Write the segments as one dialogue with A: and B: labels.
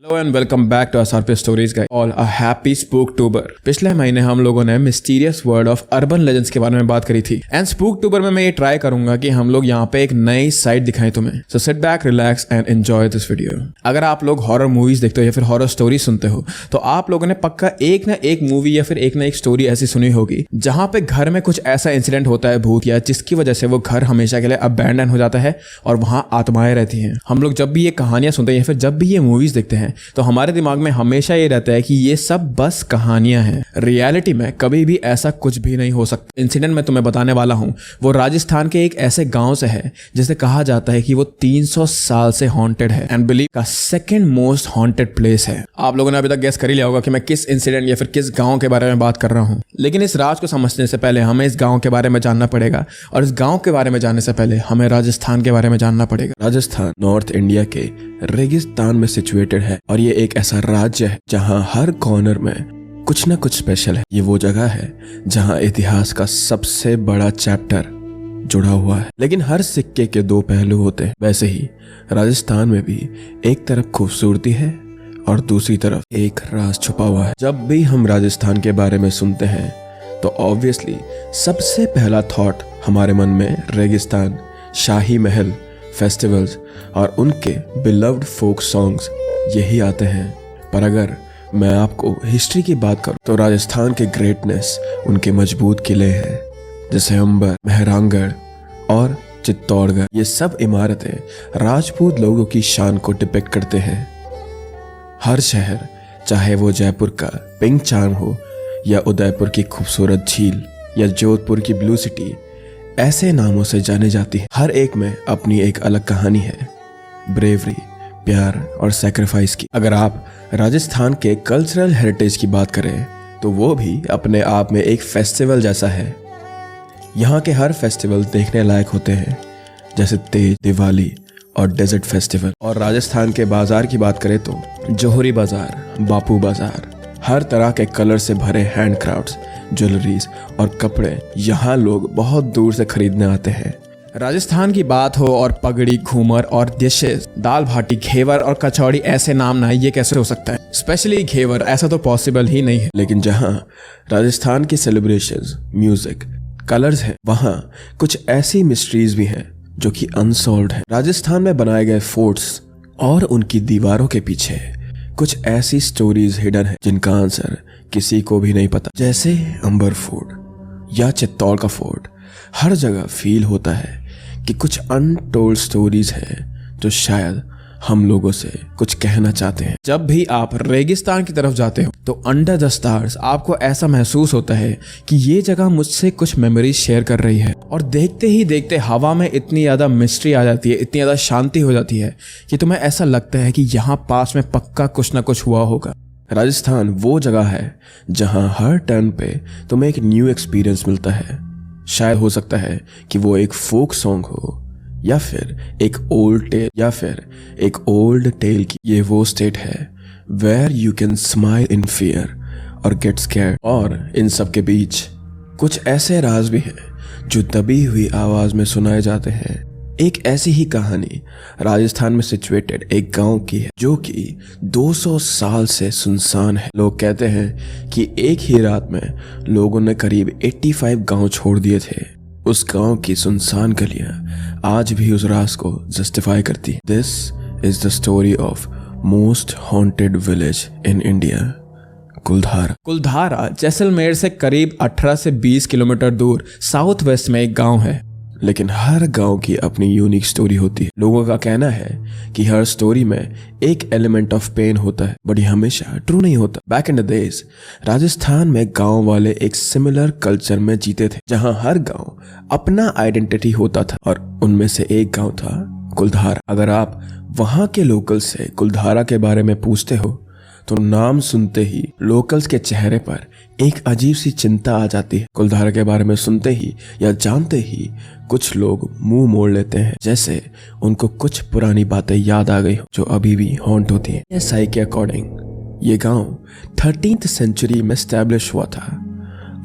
A: Hello and welcome back to RP stories guys all a happy Spooktober. पिछले महीने हम लोगों ने mysterious world of urban legends के बारे में बात करी थी एंड स्पूकटूबर में मैं ये ट्राई करूंगा कि हम लोग यहाँ पे एक नई साइड दिखाएं तुम्हें। So sit back, relax and enjoy this video. अगर आप लोग हॉरर मूवीज देखते हो या फिर हॉरर स्टोरी सुनते हो तो आप लोगों ने पक्का एक ना एक मूवी या फिर एक ना एक स्टोरी ऐसी सुनी होगी जहां पे घर में कुछ ऐसा इंसिडेंट होता है भूत या जिसकी वजह से वो घर हमेशा के लिए अबैंडन हो जाता है और वहां आत्माएं रहती हैं। हम लोग जब भी ये कहानियां सुनते हैं या फिर जब भी ये मूवीज देखते हैं तो हमारे दिमाग में हमेशा ये रहता है कि ये सब बस कहानियां हैं। रियलिटी में कभी भी ऐसा कुछ भी नहीं हो सकता। इंसिडेंट मैं तुम्हें बताने वाला हूं वो राजस्थान के एक ऐसे गांव से है जिसे कहा जाता है कि वो 300 साल से हॉन्टेड है एंड बिलीव का सेकंड मोस्ट हॉन्टेड प्लेस है। आप लोगों ने अभी तक गेस कर ही लिया होगा कि मैं किस इंसिडेंट या फिर किस गांव के बारे में बात कर रहा हूं, लेकिन इस राज को समझने से पहले हमें इस गांव के बारे में जानना पड़ेगा और इस गांव के बारे में जानने से पहले हमें राजस्थान के बारे में जानना पड़ेगा। राजस्थान नॉर्थ इंडिया के रेगिस्तान में सिचुएटेड है और ये एक ऐसा राज्य है जहां हर कॉर्नर में कुछ ना कुछ स्पेशल है। ये वो जगह है जहां इतिहास का सबसे बड़ा चैप्टर जुड़ा हुआ है, लेकिन हर सिक्के के दो पहलू होते हैं। वैसे ही राजस्थान में भी एक तरफ खूबसूरती है और दूसरी तरफ एक राज छुपा हुआ है। जब भी हम राजस्थान के बारे में सुनते हैं तो ऑब्वियसली सबसे पहला थॉट हमारे मन में रेगिस्तान, शाही महल, फेस्टिवल्स और उनके बिलव्ड फोक सॉन्ग्स यही आते हैं। पर अगर मैं आपको हिस्ट्री की बात करूं तो राजस्थान के ग्रेटनेस उनके मजबूत किले हैं जैसे अंबर, मेहरानगढ़ और चित्तौड़गढ़। ये सब इमारतें राजपूत लोगों की शान को डिपिक्ट करते हैं। हर शहर, चाहे वो जयपुर का पिंक चार्म हो या उदयपुर की खूबसूरत झील या जोधपुर की ब्लू सिटी, ऐसे नामों से जाने जाती है। हर एक में अपनी एक अलग कहानी है, ब्रेवरी, प्यार और सैक्रिफाइस की। अगर आप राजस्थान के कल्चरल हेरिटेज की बात करें तो वो भी अपने आप में एक फेस्टिवल जैसा है। यहाँ के हर फेस्टिवल देखने लायक होते हैं जैसे तेज, दिवाली और डेजर्ट फेस्टिवल। और राजस्थान के बाजार की बात करें तो जोहरी बाजार, बापू बाजार, हर तरह के कलर से भरे हैंडक्राफ्ट्स, ज्वेलरीज और कपड़े यहाँ लोग बहुत दूर से खरीदने आते हैं। राजस्थान की बात हो और पगड़ी, घूमर और डिशेस, दाल बाटी, घेवर और कचौड़ी ऐसे नाम ना ये कैसे हो सकता है? स्पेशली घेवर, ऐसा तो पॉसिबल ही नहीं है। लेकिन जहाँ राजस्थान की सेलिब्रेशंस, म्यूजिक, कलर्स हैं, वहाँ कुछ ऐसी मिस्ट्रीज भी हैं जो कि अनसॉल्व्ड है। राजस्थान में बनाए गए फोर्ट्स और उनकी दीवारों के पीछे कुछ ऐसी स्टोरीज हिडन है जिनका आंसर किसी को भी नहीं पता। जैसे अंबर फोर्ट या चित्तौड़ का फोर्ट, हर जगह फील होता है कि कुछ अनटोल्ड स्टोरीज हैं जो शायद हम लोगों से कुछ कहना चाहते हैं। जब भी आप रेगिस्तान की तरफ जाते हो तो अंडर द स्टार्स आपको ऐसा महसूस होता है कि ये जगह मुझसे कुछ मेमोरीज शेयर कर रही है। और देखते ही देखते हवा में इतनी ज़्यादा मिस्ट्री आ जाती है, इतनी ज़्यादा शांति हो जाती है कि तुम्हें ऐसा लगता है कि यहाँ पास में पक्का कुछ ना कुछ हुआ होगा। राजस्थान वो जगह है जहाँ हर टर्न पे तुम्हें एक न्यू एक्सपीरियंस मिलता है। शायद हो सकता है कि वो एक फोक सॉन्ग हो या फिर एक ओल्ड टेल की। ये वो स्टेट है where you can smile in fear और गेट स्कैर्ड। और इन सब के बीच कुछ ऐसे राज भी हैं जो दबी हुई आवाज में सुनाए जाते हैं। एक ऐसी ही कहानी राजस्थान में सिचुएटेड एक गांव की है जो कि 200 साल से सुनसान है। लोग कहते हैं कि एक ही रात में लोगों ने करीब 85 गांव छोड़ दिए थे। उस गांव की सुनसान गलियां आज भी उस राज को जस्टिफाई करती है। This is the story of most haunted village in India, Kuldhara. Kuldhara Jaisalmer से करीब 18 से 20 किलोमीटर दूर साउथ वेस्ट में एक गांव है, लेकिन हर गांव की अपनी यूनिक स्टोरी होती है। लोगों का कहना है कि हर स्टोरी में एक एलिमेंट ऑफ पेन होता है, बट ये हमेशा ट्रू नहीं होता। Back in the days Rajasthan में गांव वाले एक सिमिलर कल्चर में जीते थे जहां हर गांव अपना आइडेंटिटी होता था और उनमें से एक गांव था कुलधारा। अगर आप वहां के लोकल से कुलधारा के बारे में पूछते हो तो नाम सुनते ही लोकल्स के चेहरे पर एक अजीब सी चिंता आ जाती है। कुलधारा के बारे में सुनते ही या जानते ही कुछ लोग मुंह मोड़ लेते हैं, जैसे उनको कुछ पुरानी बातें याद आ गई हो जो अभी भी हॉन्ट होती हैं। एसआई के अकॉर्डिंग ये गांव 13th सेंचुरी में एस्टैब्लिश हुआ था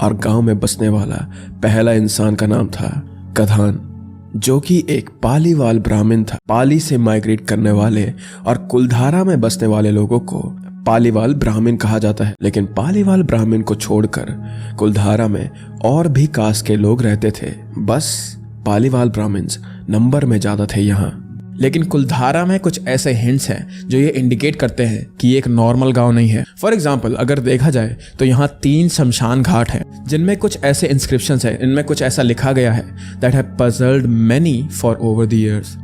A: और गांव में बसने वाला पहला इंसान का नाम था कधान। जो कि एक पालीवाल ब्राह्मण था। पाली से माइग्रेट करने वाले और कुलधारा में बसने वाले लोगों को पालीवाल ब्राह्मण कहा जाता है। लेकिन पालीवाल ब्राह्मण को छोड़कर कुलधारा में और भी कास्ट के लोग रहते थे, बस पालीवाल ब्राह्मण्स नंबर में ज्यादा थे यहाँ। लेकिन कुलधारा में कुछ ऐसे हिंट्स हैं जो ये इंडिकेट करते हैं कि ये एक नॉर्मल गांव नहीं है। फॉर एग्जाम्पल अगर देखा जाए तो यहाँ 3 शमशान घाट हैं जिनमें कुछ ऐसे इंस्क्रिप्शंस हैं, इनमें कुछ ऐसा लिखा गया है that have puzzled many for over the years.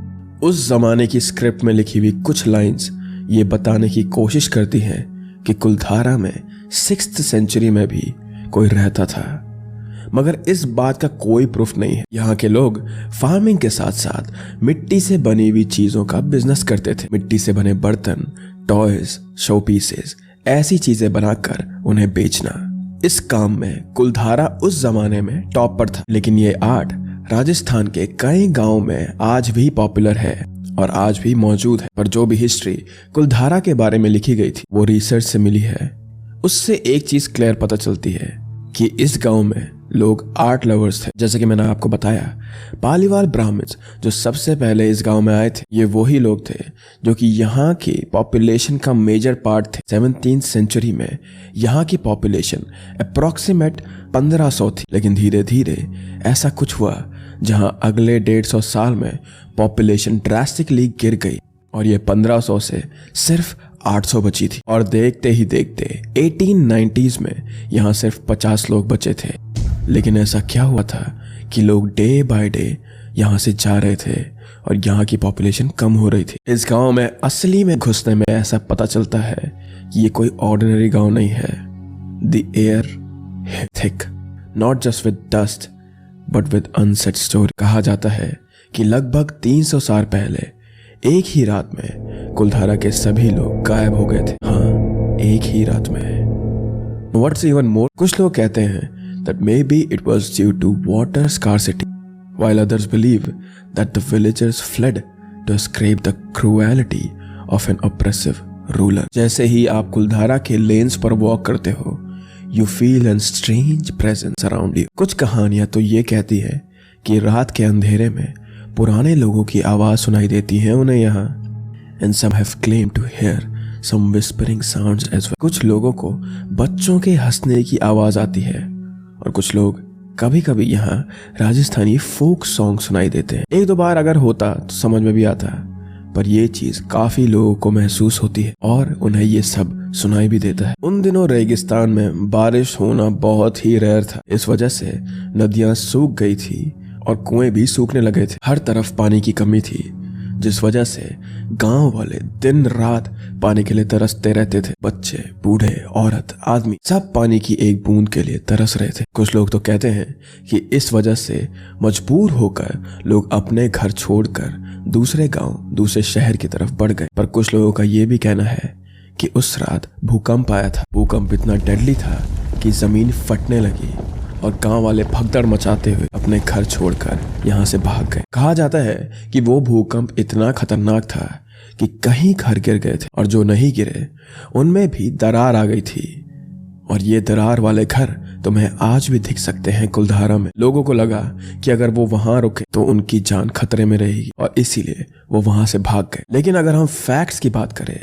A: उस जमाने की स्क्रिप्ट में लिखी हुई कुछ लाइंस ये बताने की कोशिश करती हैं कि कुलधारा में 6th सेंचुरी में भी कोई रहता था, मगर इस बात का कोई प्रूफ नहीं है। यहाँ के लोग फार्मिंग के साथ साथ मिट्टी से बनी हुई चीजों का बिजनेस करते थे। मिट्टी से बने बर्तन, टॉयज, शो पीसेस, ऐसी चीजें बनाकर उन्हें बेचना। इस काम में कुलधारा उस जमाने में टॉप पर था। लेकिन ये आर्ट राजस्थान के कई गांव में आज भी पॉपुलर है और आज भी मौजूद है। पर जो भी हिस्ट्री कुलधारा के बारे में लिखी गई थी वो रिसर्च से मिली है, उससे एक चीज क्लियर पता चलती है कि इस गांव में लोग आर्ट लवर्स थे। जैसे कि मैंने आपको बताया, पालीवाल ब्राह्मण्स जो सबसे पहले इस गांव में आए थे, ये वही लोग थे जो कि यहाँ की पॉपुलेशन का मेजर पार्ट थे। 17th सेंचुरी में यहाँ की पॉपुलेशन अप्रॉक्सीमेट 1500 थी। लेकिन धीरे धीरे ऐसा कुछ हुआ जहाँ अगले 150 साल में पॉपुलेशन ड्रास्टिकली गिर गई और ये 1500 से सिर्फ 800 बची थी। और देखते ही देखते 1890s में यहाँ सिर्फ 50 लोग बचे थे। लेकिन ऐसा क्या हुआ था कि लोग डे बाय डे यहाँ से जा रहे थे और यहाँ की पॉपुलेशन कम हो रही थी। इस गांव में असली में घुसने में ऐसा पता चलता है कि ये कोई ऑर्डिनरी गांव नहीं है। The air thick, not just with dust but with unsaid story. कहा जाता है कि लगभग 300 साल पहले एक ही रात में कुलधारा के सभी लोग गायब हो गए थे। हाँ, एक ही रात में। व्हाट्स इवन मोर, कुछ लोग कहते हैं that maybe it was due to water scarcity, while others believe that the villagers fled to escape the cruelty of an oppressive ruler. जैसे ही आप कुलधारा के लेन्स पर वॉक करते हो, you feel a strange presence around you. कुछ कहानियां तो ये कहती है कि रात के अंधेरे में पुराने लोगों की आवाज सुनाई देती है उन्हें यहाँ। And some have claimed to hear some whispering sounds as well. कुछ लोगों को बच्चों के हंसने की आवाज आती है और कुछ लोग कभी कभी यहाँ राजस्थानी फोक सॉन्ग सुनाई देते हैं। 1-2 बार अगर होता तो समझ में भी आता, पर ये चीज काफी लोगों को महसूस होती है और उन्हें ये सब सुनाई भी देता है। उन दिनों रेगिस्तान में बारिश होना बहुत ही रेयर था। इस वजह से नदियां सूख गई थी और कुएं भी सूखने लगे थे। हर तरफ पानी की कमी थी, जिस वजह से गांव वाले दिन रात पानी के लिए तरसते रहते थे। बच्चे, बूढ़े, औरत, आदमी सब पानी की एक बूंद के लिए तरस रहे थे। कुछ लोग तो कहते हैं कि इस वजह से मजबूर होकर लोग अपने घर छोड़कर दूसरे गांव, दूसरे शहर की तरफ बढ़ गए। पर कुछ लोगों का ये भी कहना है कि उस रात भूकंप आया था। भूकंप इतना डेडली था कि जमीन फटने लगी और गांव वाले भगदड़ मचाते हुए अपने घर छोड़कर यहाँ से भाग गए। कहा जाता है कि वो भूकंप इतना खतरनाक था कि कहीं घर गिर गए थे और जो नहीं गिरे उनमें भी दरार आ गई थी। और ये दरार वाले घर तुम्हें आज भी दिख सकते हैं कुलधारा में। लोगों को लगा कि अगर वो वहां रुके तो उनकी जान खतरे में रहेगी और इसीलिए वो वहां से भाग गए। लेकिन अगर हम फैक्ट्स की बात करें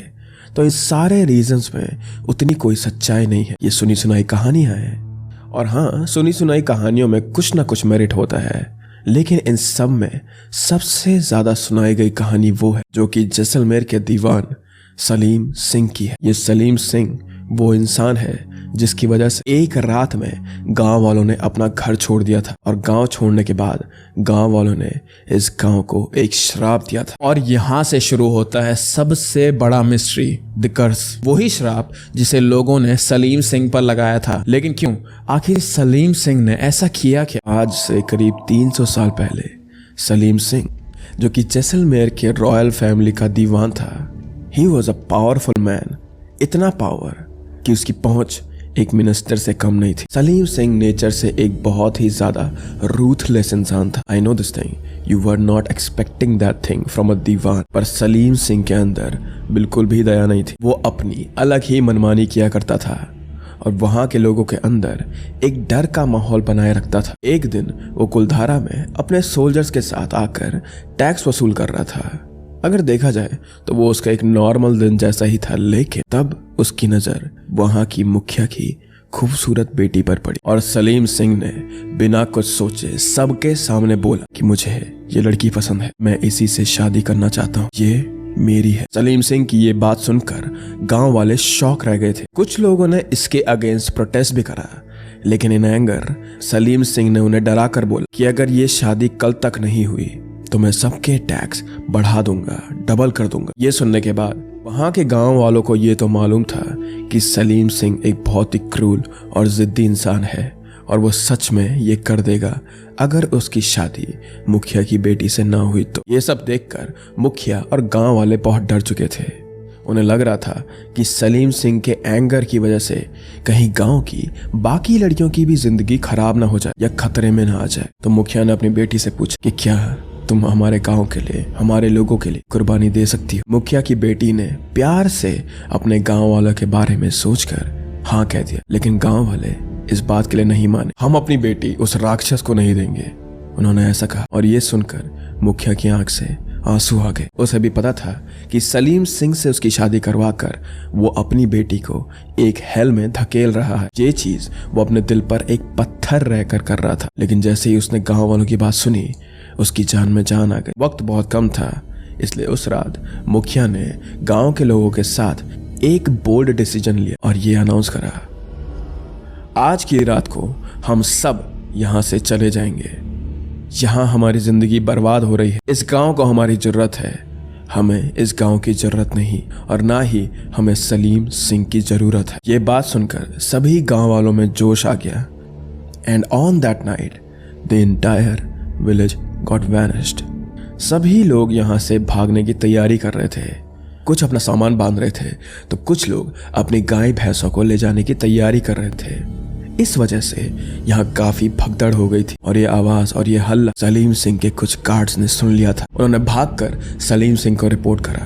A: तो इन सारे रीजंस में उतनी कोई सच्चाई नहीं है। ये सुनी सुनाई कहानियां हैं और हाँ, सुनी सुनाई कहानियों में कुछ ना कुछ मेरिट होता है। लेकिन इन सब में सबसे ज्यादा सुनाई गई कहानी वो है जो कि जैसलमेर के दीवान सलीम सिंह की है। ये सलीम सिंह वो इंसान है जिसकी वजह से एक रात में गांव वालों ने अपना घर छोड़ दिया था और गांव छोड़ने के बाद गांव वालों ने इस गांव को एक श्राप दिया था। और यहाँ से शुरू होता है सबसे बड़ा मिस्ट्री, द कर्स। वही श्राप जिसे लोगों ने सलीम सिंह पर लगाया था। लेकिन क्यों, आखिर सलीम सिंह ने ऐसा किया क्या? आज से करीब 300 साल पहले सलीम सिंह, जो कि जैसलमेर के रॉयल फैमिली का दीवान था, he was a powerful man. इतना पावर कि उसकी पहुंच एक मिनिस्टर से कम नहीं थी। सलीम सिंह नेचर से एक बहुत ही ज्यादा रूथलेस इंसान था। I know this thing, you were not expecting that thing from a dewan. पर सलीम सिंह के अंदर बिल्कुल भी दया नहीं थी। वो अपनी अलग ही मनमानी किया करता था और वहां के लोगों के अंदर एक डर का माहौल बनाए रखता था। एक दिन वो कुलधारा में अपने सोल्जर्स के साथ आकर टैक्स वसूल कर रहा था। अगर देखा जाए तो वो उसका एक नॉर्मल दिन जैसा ही था, लेकिन तब उसकी नजर वहां की मुखिया की खूबसूरत बेटी पर पड़ी और सलीम सिंह ने बिना कुछ सोचे सबके सामने बोला कि मुझे ये लड़की पसंद है, मैं इसी से शादी करना चाहता हूँ, ये मेरी है। सलीम सिंह की ये बात सुनकर गांव वाले शॉक रह गए थे। कुछ लोगों ने इसके अगेंस्ट प्रोटेस्ट भी करा, लेकिन इन एंगर सलीम सिंह ने उन्हें डरा कर बोला कि अगर ये शादी कल तक नहीं हुई तो मैं सबके टैक्स बढ़ा दूंगा, डबल कर दूंगा। ये सुनने के बाद वहां के गांव वालों को ये तो मालूम था कि सलीम सिंह एक बहुत ही क्रूर और जिद्दी इंसान है और वो सच में ये कर देगा अगर उसकी शादी मुखिया की बेटी से ना हुई तो। ये सब देखकर मुखिया और गांव वाले बहुत डर चुके थे। उन्हें लग रहा था कि सलीम सिंह के एंगर की वजह से कहीं गांव की बाकी लड़कियों की भी जिंदगी खराब ना हो जाए या खतरे में ना आ जाए। तो मुखिया ने अपनी बेटी से पूछा कि क्या तुम हमारे गांव के लिए, हमारे लोगों के लिए कुर्बानी दे सकती हो। मुखिया की बेटी ने प्यार से अपने गांव वालों के बारे में सोचकर हाँ कह दिया, लेकिन गांव वाले इस बात के लिए नहीं माने। हम अपनी बेटी उस राक्षस को नहीं देंगे, उन्होंने ऐसा कहा। और ये सुनकर मुखिया की आंख से आंसू आ गए। उसे भी पता था कि सलीम सिंह से उसकी शादी करवाकर वो अपनी बेटी को एक हेल में धकेल रहा है। ये चीज वो अपने दिल पर एक पत्थर रहकर कर रहा था, लेकिन जैसे ही उसने गांव वालों की बात सुनी उसकी जान में जान आ गई। वक्त बहुत कम था, इसलिए उस रात मुखिया ने गांव के लोगों के साथ एक बोल्ड डिसीजन लिया और ये अनाउंस करा, आज की रात को हम सब यहाँ से चले जाएंगे। यहाँ हमारी जिंदगी बर्बाद हो रही है, इस गांव को हमारी जरूरत है, हमें इस गांव की जरूरत नहीं और ना ही हमें सलीम सिंह की जरूरत है। ये बात सुनकर सभी गांव वालों में जोश आ गया। And on that night the entire village got vanished. सभी लोग यहाँ से भागने की तैयारी कर रहे थे। कुछ अपना सामान बांध रहे थे तो कुछ लोग अपनी गाय भैंसों को ले जाने की तैयारी कर रहे थे। इस वजह से यहाँ काफी भगदड़ हो गई थी और ये आवाज और ये हल्ला सलीम सिंह के कुछ गार्ड्स ने सुन लिया था। उन्होंने भागकर सलीम सिंह को रिपोर्ट करा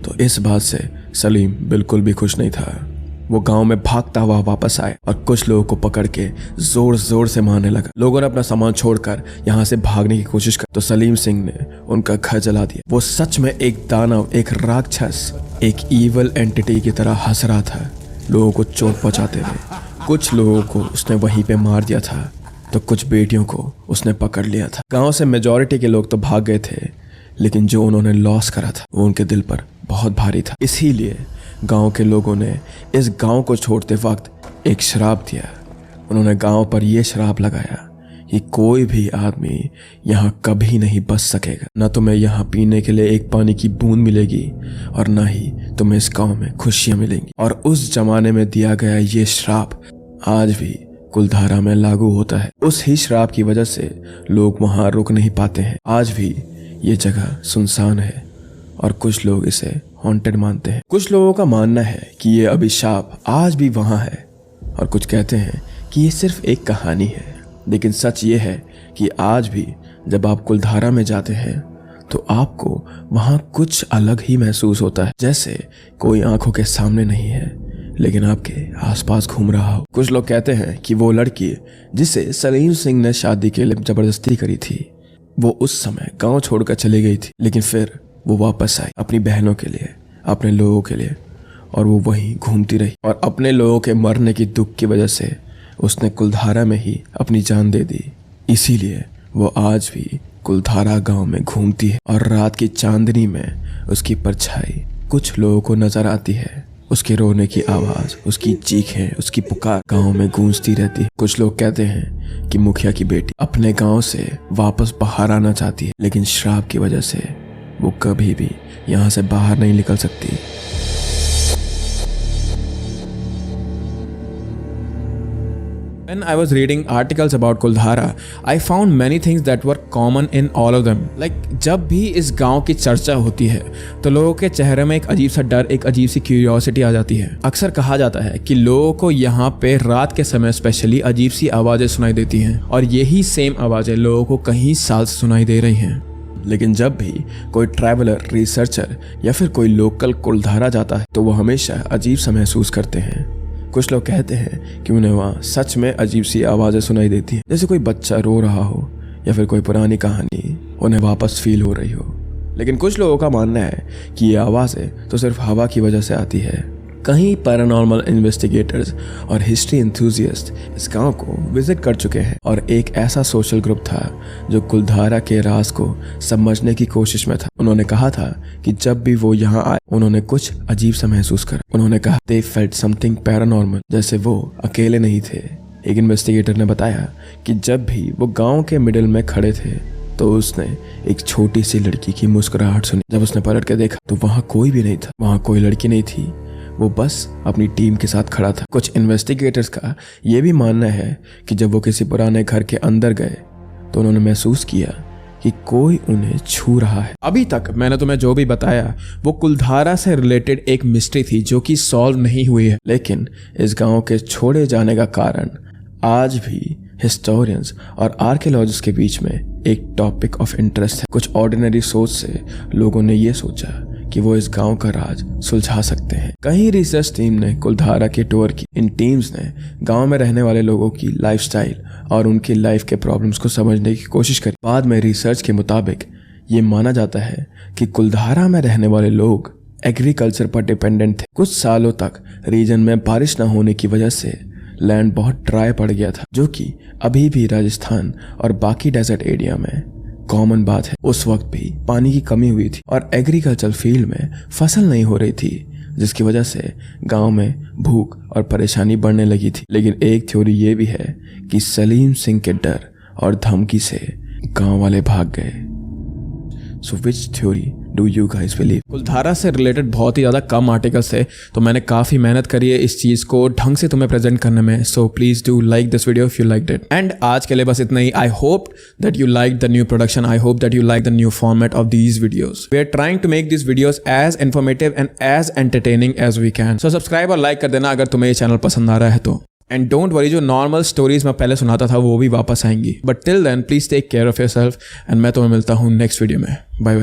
A: तो इस बात से सलीम बिल्कुल भी खुश नहीं था। वो गांव में भागता हुआ वापस आए और कुछ लोगों को पकड़ के जोर जोर से मारने लगा। लोगों ने अपना सामान छोड़कर यहाँ से भागने की कोशिश की तो सलीम सिंह ने उनका घर जला दिया। वो सच में एक दानव, एक राक्षस, एक ईवल एंटिटी की तरह हंस रहा था, लोगों को चोट पहुंचाते हुए। कुछ लोगों को उसने वहीं पे मार दिया था तो कुछ बेटियों को उसने पकड़ लिया था। गांव से मेजॉरिटी के लोग तो भाग गए थे, लेकिन जो उन्होंने लॉस करा था वो उनके दिल पर बहुत भारी था। इसीलिए गांव के लोगों ने इस गांव को छोड़ते वक्त एक श्राप दिया। उन्होंने गांव पर यह श्राप लगाया कि कोई भी आदमी यहाँ कभी नहीं बच सकेगा। न तुम्हें यहाँ पीने के लिए एक पानी की बूंद मिलेगी और न ही तुम्हें इस गांव में खुशियां मिलेंगी। और उस जमाने में दिया गया ये श्राप आज भी कुलधारा में लागू होता है। उस ही श्राप की वजह से लोग वहां रुक नहीं पाते हैं। आज भी ये जगह सुनसान है और कुछ लोग इसे हॉन्टेड मानते हैं। कुछ लोगों का मानना है कि ये अभिशाप आज भी वहां है और कुछ कहते हैं कि ये सिर्फ एक कहानी है। लेकिन सच ये है कि आज भी जब आप कुलधारा में जाते हैं तो आपको वहां कुछ अलग ही महसूस होता है, जैसे कोई आंखों के सामने नहीं है लेकिन आपके आसपास घूम रहा हो। कुछ लोग कहते हैं कि वो लड़की जिसे सलीम सिंह ने शादी के लिए जबरदस्ती करी थी वो उस समय गांव छोड़कर चली गई थी, लेकिन फिर वो वापस आई अपनी बहनों के लिए, अपने लोगों के लिए, और वो वहीं घूमती रही। और अपने लोगों के मरने की दुख की वजह से उसने कुलधारा में ही अपनी जान दे दी। इसीलिए वो आज भी कुलधारा गांव में घूमती है और रात की चांदनी में उसकी परछाई कुछ लोगों को नजर आती है। उसके रोने की आवाज, उसकी चीखें, उसकी पुकार गांव में गूंजती रहती है। कुछ लोग कहते हैं कि मुखिया की बेटी अपने गांव से वापस बाहर आना चाहती है, लेकिन श्राप की वजह से वो कभी भी यहाँ से बाहर नहीं निकल सकती। When I was reading articles about Kuldhara, I found many things that were common in all of them. Like जब भी इस गांव की चर्चा होती है तो लोगों के चेहरे में एक अजीब सा डर, एक अजीब सी क्यूरियोसिटी आ जाती है। अक्सर कहा जाता है कि लोगों को यहाँ पे रात के समय स्पेशली अजीब सी आवाज़ें सुनाई देती हैं और यही सेम आवाज़ें लोगों को कई साल से सुनाई दे रही हैं। लेकिन जब भी कोई ट्रैवलर, रिसर्चर या फिर कोई लोकल कुलधारा जाता है तो वो हमेशा अजीब सा महसूस करते हैं। कुछ लोग कहते हैं कि उन्हें वहाँ सच में अजीब सी आवाज़ें सुनाई देती हैं, जैसे कोई बच्चा रो रहा हो या फिर कोई पुरानी कहानी उन्हें वापस फील हो रही हो। लेकिन कुछ लोगों का मानना है कि ये आवाज़ें तो सिर्फ हवा की वजह से आती है। कई पैरानॉर्मल इन्वेस्टिगेटर्स और हिस्ट्री एंथुसियास्ट इस गांव को विजिट कर चुके हैं और एक ऐसा सोशल ग्रुप था जो कुलधारा के राज को समझने की कोशिश में था। उन्होंने कहा था कि जब भी वो यहाँ आए उन्होंने कुछ अजीब सा महसूस करा। उन्होंने कहा they felt something paranormal, जैसे वो अकेले नहीं थे। एक इन्वेस्टिगेटर ने बताया कि जब भी वो गाँव के मिडिल में खड़े थे तो उसने एक छोटी सी लड़की की मुस्कुराहट सुनी। जब उसने पलट के देखा तो वहाँ कोई भी नहीं था, वहाँ कोई लड़की नहीं थी, वो बस अपनी टीम के साथ खड़ा था। कुछ इन्वेस्टिगेटर्स का ये भी मानना है कि जब वो किसी पुराने घर के अंदर गए तो उन्होंने महसूस किया कि कोई उन्हें छू रहा है। अभी तक मैंने तुम्हें जो भी बताया वो कुलधारा से रिलेटेड एक मिस्ट्री थी जो कि सॉल्व नहीं हुई है, लेकिन इस गांव के छोड़े जाने का कारण आज भी हिस्टोरियंस और आर्कियोलॉजिस्ट के बीच में एक टॉपिक ऑफ इंटरेस्ट है। कुछ ऑर्डिनरी सोच से लोगों ने ये सोचा कि वो इस गांव का राज सुलझा सकते हैं। कई रिसर्च टीम ने कुलधारा की टूर की। इन टीम्स ने गांव में रहने वाले लोगों की लाइफस्टाइल और उनकी लाइफ के प्रॉब्लम्स को समझने की कोशिश करी। बाद में रिसर्च के मुताबिक ये माना जाता है कि कुलधारा में रहने वाले लोग एग्रीकल्चर पर डिपेंडेंट थे। कुछ सालों तक रीजन में बारिश न होने की वजह से लैंड बहुत ड्राई पड़ गया था, जो कि अभी भी राजस्थान और बाकी डेजर्ट एरिया में कॉमन बात है। उस वक्त भी पानी की कमी हुई थी और एग्रीकल्चर फील्ड में फसल नहीं हो रही थी, जिसकी वजह से गांव में भूख और परेशानी बढ़ने लगी थी। लेकिन एक थ्योरी ये भी है कि सलीम सिंह के डर और धमकी से गांव वाले भाग गए। So which theory do you guys believe? Kuldhara से रिलेटेड बहुत ही ज़्यादा कम आर्टिकल्स थे, तो मैंने काफ़ी मेहनत करी है इस चीज़ को ढंग से तुम्हें प्रेजेंट करने में। So please do like this video if you liked it. And आज के लिए बस इतना ही। I hope that you like the new production, I hope that you like the new format of these videos. We are trying to make this videos as informative and as entertaining as we can. So subscribe और like कर देना अगर तुम्हें ये channel पसंद आ रहा है तो। एंड डोंट वरी, जो नॉर्मल स्टोरीज मैं पहले सुनाता था वो भी वापस आएंगी। But till then please take care of yourself and मैं तुम्हें मिलता हूँ नेक्स्ट वीडियो में। Bye bye.